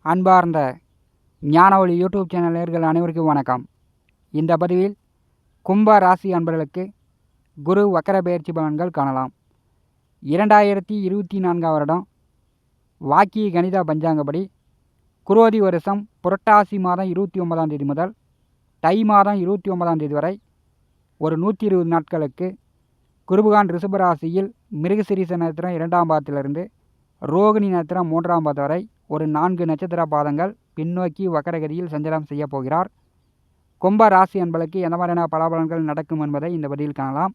அன்பார்ந்த ஞானஒளி YouTube channel நேயர்கள் அனைவருக்கும் வணக்கம். இந்த பதிவில் கும்ப ராசி அன்பர்களுக்கு குரு வக்கர பெயர்ச்சி பலன்கள் காணலாம். 2024 வருடம் வாக்கிய கணித பஞ்சாங்கப்படி குரோதி வருஷம் புரட்டாசி மாதம் 29ஆம் தேதி முதல் தை மாதம் 29ஆம் தேதி வரை ஒரு 120 நாட்களுக்கு குருபகான் ரிஷபராசியில் மிருகசிரீச நட்சத்திரம் 2ஆம் பாதத்திலிருந்து ரோகிணி நட்சத்திரம் 3ஆம் பாதம் வரை ஒரு 4 நட்சத்திர பாதங்கள் பின்னோக்கி வக்கரகதியில் சஞ்சாரம் செய்ய போகிறார். கும்ப ராசி அன்பர்களுக்கு எந்த மாதிரியான பலாபலன்கள் நடக்கும் என்பதை இந்த பதிவில் காணலாம்.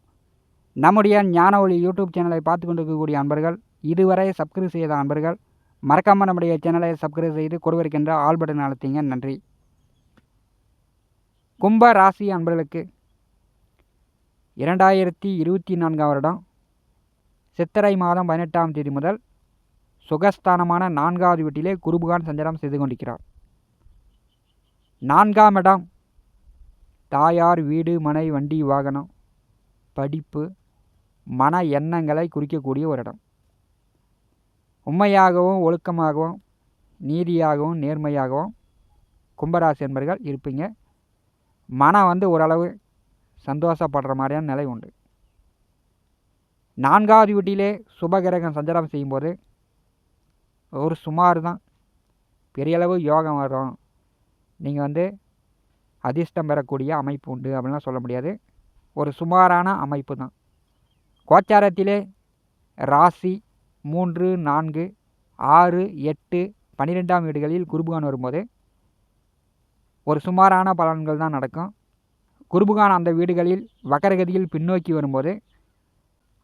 நம்முடைய ஞானஒளி யூடியூப் சேனலை பார்த்து கொண்டிருக்கக்கூடிய அன்பர்கள், இதுவரை சப்ஸ்கிரைப் செய்த அன்பர்கள் மறக்காமல் நம்முடைய சேனலை சப்ஸ்கிரைப் செய்து கொடுவிருக்கின்ற ஆல் பட்டன் அழுத்திங்க. நன்றி. கும்ப ராசி அன்பர்களுக்கு 2024 வருடம் சித்திரை மாதம் 18ஆம் தேதி முதல் சுகஸ்தானமான 4வது வீட்டிலே குருபகான் சஞ்சாரம் செய்து கொண்டிருக்கிறார். 4ஆம் இடம் தாயார், வீடு, மனை, வண்டி, வாகனம், படிப்பு, மன எண்ணங்களை குறிக்கக்கூடிய ஒரு இடம். உண்மையாகவும் ஒழுக்கமாகவும் நீதியாகவும் நேர்மையாகவும் கும்பராசி என்பர்கள் இருப்பீங்க. மனம் ஓரளவு சந்தோஷப்படுற மாதிரியான நிலை உண்டு. 4வது வீட்டிலே சுபகிரகம் சஞ்சாரம் செய்யும்போது ஒரு சுமார் தான், பெரியளவு யோகம் வரும், நீங்கள் அதிர்ஷ்டம் பெறக்கூடிய அமைப்பு உண்டு அப்படின்லாம் சொல்ல முடியாது. ஒரு சுமாரான அமைப்பு தான். கோச்சாரத்திலே ராசி 3, 4, 6, 8, 12ஆம் வீடுகளில் குருபகான் வரும்போது ஒரு சுமாரான பலன்கள் தான் நடக்கும். குருபகான் அந்த வீடுகளில் வக்கரகதியில் பின்னோக்கி வரும்போது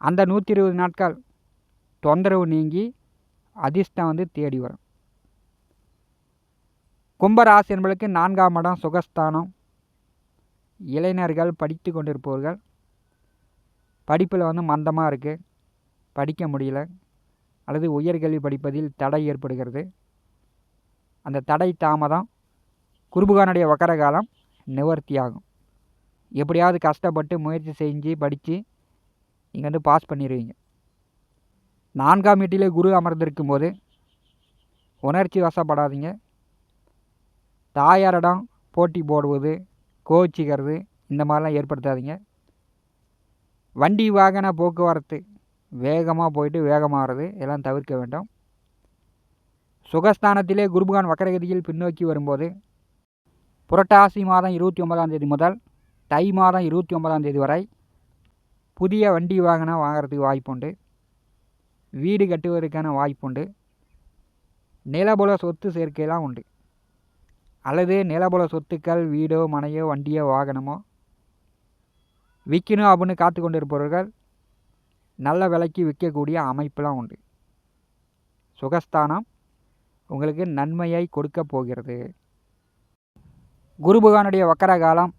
அந்த 120 நாட்கள் தொந்தரவு நீங்கி அதிர்ஷ்டம் தேடி வரும். கும்பராசி என்பதற்கு 4ஆம் இடம் சுகஸ்தானம். இளைஞர்கள் படித்து கொண்டிருப்பவர்கள் படிப்பில் மந்தமாக இருக்குது, படிக்க முடியல, அல்லது உயர்கல்வி படிப்பதில் தடை ஏற்படுகிறது. அந்த தடை தாமதம் குருபகானுடைய வக்கர காலம் நிவர்த்தியாகும். எப்படியாவது கஷ்டப்பட்டு முயற்சி செஞ்சு படித்து நீங்கள் பாஸ் பண்ணிடுவீங்க. 4ஆம் வீட்டிலே குரு அமர்ந்திருக்கும் போது உணர்ச்சி வசப்படாதீங்க. தாயாரிடம் போட்டி போடுவது, கோச்சிக்கிறது இந்த மாதிரிலாம் ஏற்படுத்தாதீங்க. வண்டி வாகன போக்குவரத்து வேகமாக போயிட்டு வேகமாக வர்றது எல்லாம் தவிர்க்க வேண்டும். சுகஸ்தானத்திலே குருபகான் வக்கரகதியில் பின்னோக்கி வரும்போது புரட்டாசி மாதம் 29ஆம் தேதி முதல் தை மாதம் 29ஆம் தேதி வரை புதிய வண்டி வாகனம் வாங்கிறதுக்கு வாய்ப்புண்டு. வீடு கட்டுவதற்கான வாய்ப்புண்டு. நிலபுல சொத்து சேர்க்கையெல்லாம் உண்டு. அல்லது நிலபுல சொத்துக்கள், வீடோ மனையோ வண்டியோ வாகனமோ விற்கணும் அப்படின்னு காத்து கொண்டு இருப்பவர்கள் நல்ல விலைக்கு விற்கக்கூடிய அமைப்பெலாம் உண்டு. சுகஸ்தானம் உங்களுக்கு நன்மையை கொடுக்க போகிறது. குருபகானுடைய வக்கர காலம்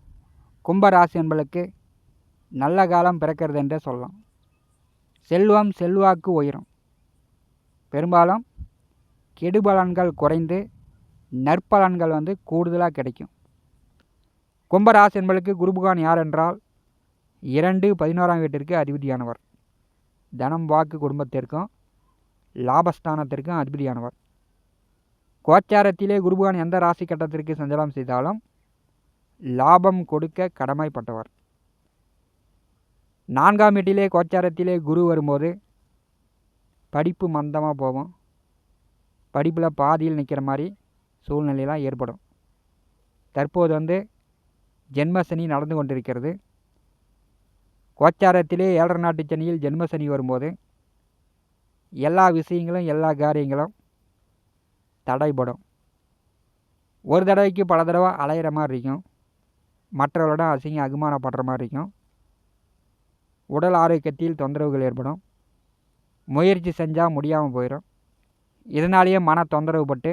கும்பராசி என்பதற்கு நல்ல காலம் பிறக்கிறது என்றே சொல்லலாம். செல்வம் செல்வாக்கு உயரும். பெரும்பாலும் கெடுபலன்கள் குறைந்து நற்பலன்கள் கூடுதலாக கிடைக்கும். கும்பராசி என்பதற்கு குருபகான் யார் என்றால் 2, 11ஆம் வீட்டிற்கு அதிபதியானவர். தனம், வாக்கு, குடும்பத்திற்கும் லாபஸ்தானத்திற்கும் அதிபதியானவர். கோச்சாரத்திலே குருபகான் எந்த ராசி கட்டத்திற்கு சஞ்சாரம் செய்தாலும் லாபம் கொடுக்க கடமைப்பட்டவர். 4ஆம் வீட்டிலே கோச்சாரத்திலே குரு வரும்போது படிப்பு மந்தமாக போகும். படிப்பில் பாதியில் நிற்கிற மாதிரி சூழ்நிலையெல்லாம் ஏற்படும். தற்போது ஜென்மசனி நடந்து கொண்டிருக்கிறது. கோச்சாரத்திலே 7 நாட்டு சனியில் ஜென்மசனி வரும்போது எல்லா விஷயங்களும் எல்லா காரியங்களும் தடைப்படும். ஒரு தடவைக்கு பல தடவை அலையிற மாதிரி இருக்கும். மற்றவர்களோட அசிங்கப்படுற மாதிரி இருக்கும். உடல் ஆரோக்கியத்தில் தொந்தரவுகள் ஏற்படும். முயற்சி செஞ்சால் முடியாமல் போயிடும். இதனாலேயே மன தொந்தரவு பட்டு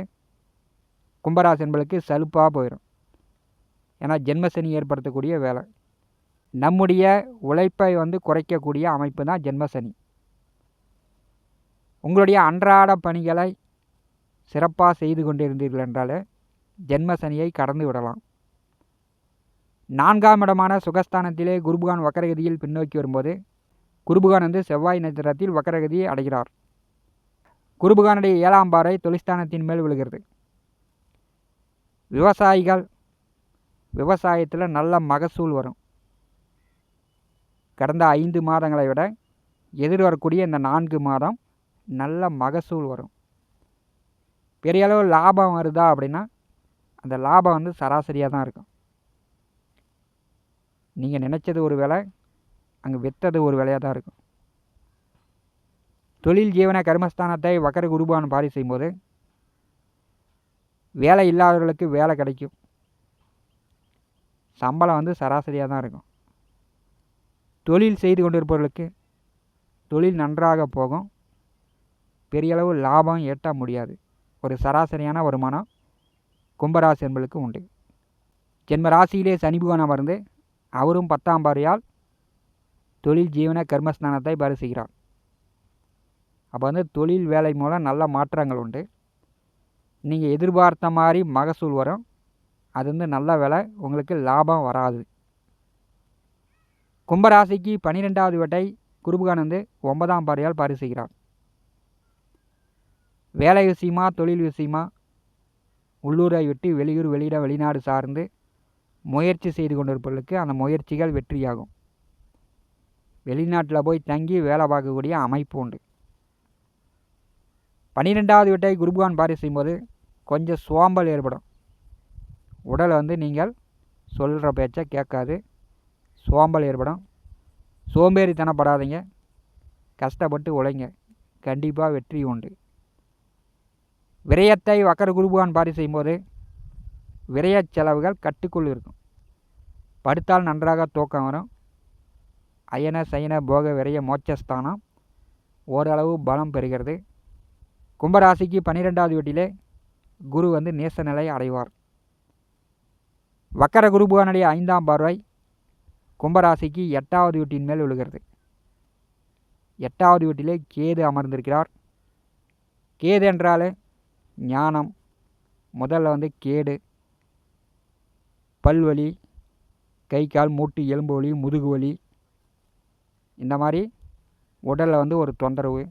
கும்பராசி என்பதற்கு சலுப்பாக போயிடும். ஏன்னா ஜென்மசனி ஏற்படுத்தக்கூடிய வேலை. நம்முடைய உழைப்பை குறைக்கக்கூடிய அமைப்பு தான் ஜென்மசனி. உங்களுடைய அன்றாட பணிகளை சிறப்பாக செய்து கொண்டிருந்தீர்கள் என்றாலே ஜென்மசனியை கடந்து விடலாம். 4ஆம் இடமான சுகஸ்தானத்திலே குருபகான் வக்கரகதியில் பின்னோக்கி வரும்போது குருபகான் செவ்வாய் நட்சத்திரத்தில் வக்கரகதியை அடைகிறார். குருபகானுடைய 7ஆம் பார்வை தொழிற்ஸ்தானத்தின் மேல் விழுகிறது. விவசாயிகள் விவசாயத்தில் நல்ல மகசூல் வரும். கடந்த 5 மாதங்களை விட எதிர்வரக்கூடிய இந்த 4 மாதம் நல்ல மகசூல் வரும். பெரிய அளவு லாபம் வருதா அப்படின்னா அந்த லாபம் வந்து சராசரியாக தான் இருக்கும். நீங்கள் நினச்சது ஒரு விலை, அங்கே விற்றது ஒரு விலையாக தான் இருக்கும். தொழில் ஜீவன கர்மஸ்தானத்தை வக்கர குருபான் பாரி செய்யும்போது வேலை இல்லாதவர்களுக்கு வேலை கிடைக்கும். சம்பளம் வந்து சராசரியாக தான் இருக்கும். தொழில் செய்து கொண்டிருப்பவர்களுக்கு தொழில் நன்றாக போகும். பெரிய அளவு லாபம் ஈட்ட முடியாது. ஒரு சராசரியான வருமானம் கும்பராசி என்பதற்கு உண்டு. ஜென்ம ராசியிலே சனி பகவான் அமர்ந்து அவரும் 10ஆம் பார்வையால் தொழில் ஜீவன கர்மஸ்தானத்தை பாரி செய்கிறார். அப்போ வந்து தொழில் வேலை மூலம் நல்ல மாற்றங்கள் உண்டு. நீங்கள் எதிர்பார்த்த மாதிரி மகசூல் வரும். அது வந்து நல்ல வேலை, உங்களுக்கு லாபம் வராது. கும்பராசிக்கு 12வது வீட்டை குருபகான் வந்து 9ஆம் பார்வையால் பாரி செய்கிறார். வேலை விஷயமா தொழில் விஷயமா உள்ளூரை விட்டு வெளியூர் வெளிநாடு சார்ந்து முயற்சி செய்து கொண்டிருப்பவர்களுக்கு அந்த முயற்சிகள் வெற்றியாகும். வெளிநாட்டில் போய் தங்கி வேலை பார்க்கக்கூடிய அமைப்பு உண்டு. 12வது வீட்டை குருபகான் பாரி செய்யும்போது கொஞ்சம் சோம்பல் ஏற்படும். உடல் வந்து நீங்கள் சொல்கிற பேச்சை கேட்காது, சோம்பல் ஏற்படும். சோம்பேறித்தனப்படாதீங்க, கஷ்டப்பட்டு உழைங்க, கண்டிப்பாக வெற்றி உண்டு. விரயத்தை வக்கர குருபகான் பாரி செய்யும்போது விரய செலவுகள் கட்டுக்குள் இருக்கும். படுத்தால் நன்றாக தூக்கம் வரும். அயன சயன போக விரய மோட்சஸ்தானம் ஓரளவு பலம் பெறுகிறது. கும்பராசிக்கு 12வது வீட்டிலே குரு வந்து நேசநிலை அடைவார். வக்கர குருபகானுடைய 5ஆம் பார்வை கும்பராசிக்கு 8வது வீட்டின் மேல் விழுகிறது. 8வது வீட்டிலே கேது அமர்ந்திருக்கிறார். கேது என்றாலே ஞானம். முதல்ல வந்து கேடு, பல்வலி, கை கால் மூட்டு எலும்பு வலி, முதுகு வலி, இந்த மாதிரி உடலில் வந்து ஒரு தொந்தரவு.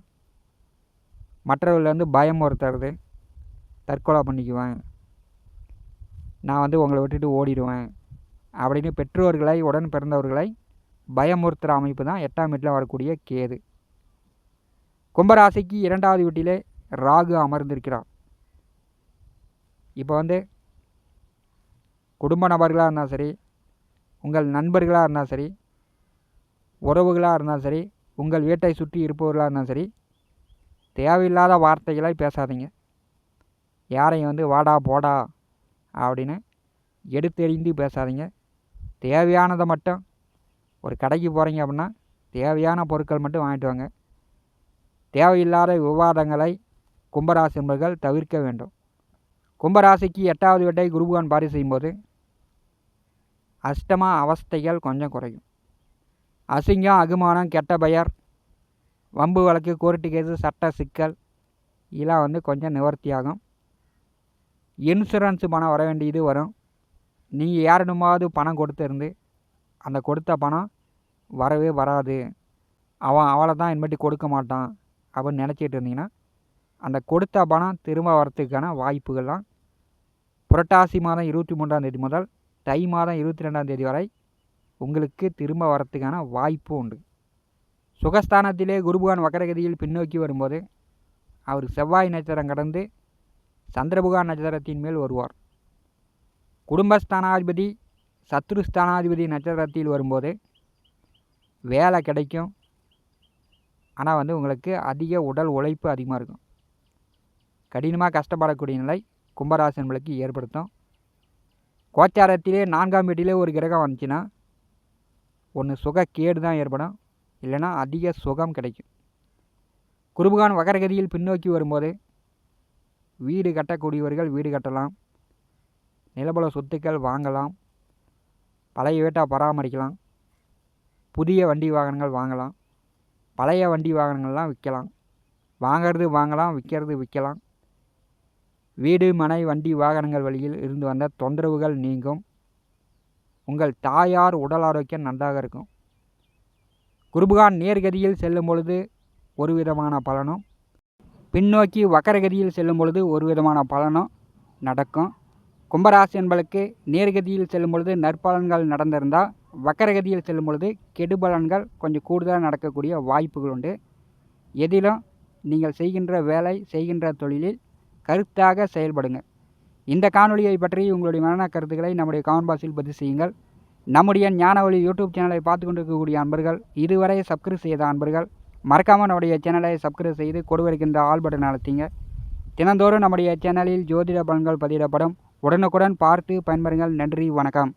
மற்றவர்கள் வந்து பயம் ஒருத்தருது, தற்கொலை பண்ணிக்குவேன், நான் வந்து உங்களை விட்டுட்டு ஓடிடுவேன் அப்படின்னு பெற்றோர்களை உடன் பிறந்தவர்களை பயமுறுத்துகிற அமைப்பு தான் 8ஆம் வீட்டில் வரக்கூடிய கேது. கும்பராசிக்கு 2வது வீட்டிலே ராகு அமர்ந்திருக்கிறார். இப்போ வந்து குடும்ப நபர்களாக இருந்தால் சரி, உங்கள் நண்பர்களாக இருந்தால் சரி, உறவுகளாக இருந்தாலும் சரி, உங்கள் வீட்டை சுற்றி இருப்பவர்களாக இருந்தாலும் சரி, தேவையில்லாத வார்த்தைகளை பேசாதீங்க. யாரையும் வந்து வாடா போடா அப்படின்னு எடுத்தெறிந்து பேசாதீங்க. தேவையானதை மட்டும், ஒரு கடைக்கு போகிறீங்க அப்படின்னா தேவையான பொருட்கள் மட்டும் வாங்கிட்டு வாங்க. தேவையில்லாத விவாதங்களை கும்பராசி என்பவர்கள் தவிர்க்க வேண்டும். கும்பராசிக்கு 8வது வீட்டை குருபகான் பாரி செய்யும்போது அஷ்டம அவஸ்தைகள் கொஞ்சம் குறையும். அசிங்கம், அகுமானம், கெட்ட பெயர், வம்பு வழக்கு, கோர்ட்டு கேஸு, சட்ட சிக்கல் இதெல்லாம் வந்து கொஞ்சம் நிவர்த்தியாகும். இன்சூரன்ஸ் பணம் வர வேண்டியது வரும். நீங்கள் யாரிடமாவது பணம் கொடுத்துருந்து அந்த கொடுத்த பணம் வரவே வராது, அவளை தான் இனிமேட்டு கொடுக்க மாட்டான் அப்படின்னு நினச்சிட்டு இருந்தீங்கன்னா அந்த கொடுத்த பணம் திரும்ப வரத்துக்கான வாய்ப்புகள்லாம் புரட்டாசி மாதம் 23ஆம் தேதி முதல் தை மாதம் 22ஆம் தேதி வரை உங்களுக்கு திரும்ப வரத்துக்கான வாய்ப்பு உண்டு. சுகஸ்தானத்திலே குருபகான் வக்கரகதியில் பின்னோக்கி வரும்போது அவர் செவ்வாய் நட்சத்திரம் கடந்து சந்திரபகான் நட்சத்திரத்தின் மேல் வருவார். குடும்பஸ்தானாதிபதி சத்ருஸ்தானாதிபதி நட்சத்திரத்தில் வரும்போது வேலை கிடைக்கும். ஆனால் வந்து உங்களுக்கு அதிக உடல் உழைப்பு அதிகமாக இருக்கும். கடினமாக கஷ்டப்படக்கூடிய நிலை கும்பராசி என்பளுக்கு ஏற்படுத்தும். கோச்சாரத்திலே 4ஆம் வீட்டிலே ஒரு கிரகம் வந்துச்சுன்னா ஒன்று சுக கேடு தான் ஏற்படும், இல்லைன்னா அதிக சுகம் கிடைக்கும். குருபகான் வக்கரகதியில் பின்னோக்கி வரும்போது வீடு கட்டக்கூடியவர்கள் வீடு கட்டலாம், நிலபல சொத்துக்கள் வாங்கலாம், பழைய வீட்டை பராமரிக்கலாம், புதிய வண்டி வாகனங்கள் வாங்கலாம், பழைய வண்டி வாகனங்கள்லாம் விற்கலாம். வாங்கிறது வாங்கலாம், விற்கிறது விற்கலாம். வீடு மனை வண்டி வாகனங்கள் வழியில் இருந்து வந்த தொந்தரவுகள் நீங்கும். உங்கள் தாயார் உடல் ஆரோக்கியம் நன்றாக இருக்கும். குருபகான் நேர்கதியில் செல்லும் பொழுது ஒரு விதமான பலனும், பின்னோக்கி வக்கரகதியில் செல்லும் பொழுது ஒரு விதமான பலனும் நடக்கும். கும்பராசி என்பளுக்கு நேர்கதியில் செல்லும் பொழுது நற்பலன்கள் நடந்திருந்தால் வக்கரகதியில் செல்லும் பொழுது கெடுபலன்கள் கொஞ்சம் கூடுதலாக நடக்கக்கூடிய வாய்ப்புகள் உண்டு. எதிலும் நீங்கள் செய்கின்ற வேலை செய்கின்ற தொழிலில் கருத்தாக செயல்படுங்க. இந்த காணொலியை பற்றி உங்களுடைய மன கருத்துக்களை நம்முடைய கமெண்ட் பாக்ஸில் பதிவு செய்யுங்கள். நம்முடைய ஞானவழி யூடியூப் சேனலை பார்த்து கொண்டிருக்கக்கூடிய அன்பர்கள், இதுவரை சப்ஸ்கிரைப் செய்த அன்பர்கள் மறக்காமல் நம்முடைய சேனலை சப்ஸ்கிரைப் செய்து கொடுவருக்கின்ற ஆல் பட்டன் அழுத்திங்க. தினந்தோறும் நம்முடைய சேனலில் ஜோதிட பலன்கள் பதிவிடப்படும். உடனுக்குடன் பார்த்து பயன்பெறுங்கள். நன்றி, வணக்கம்.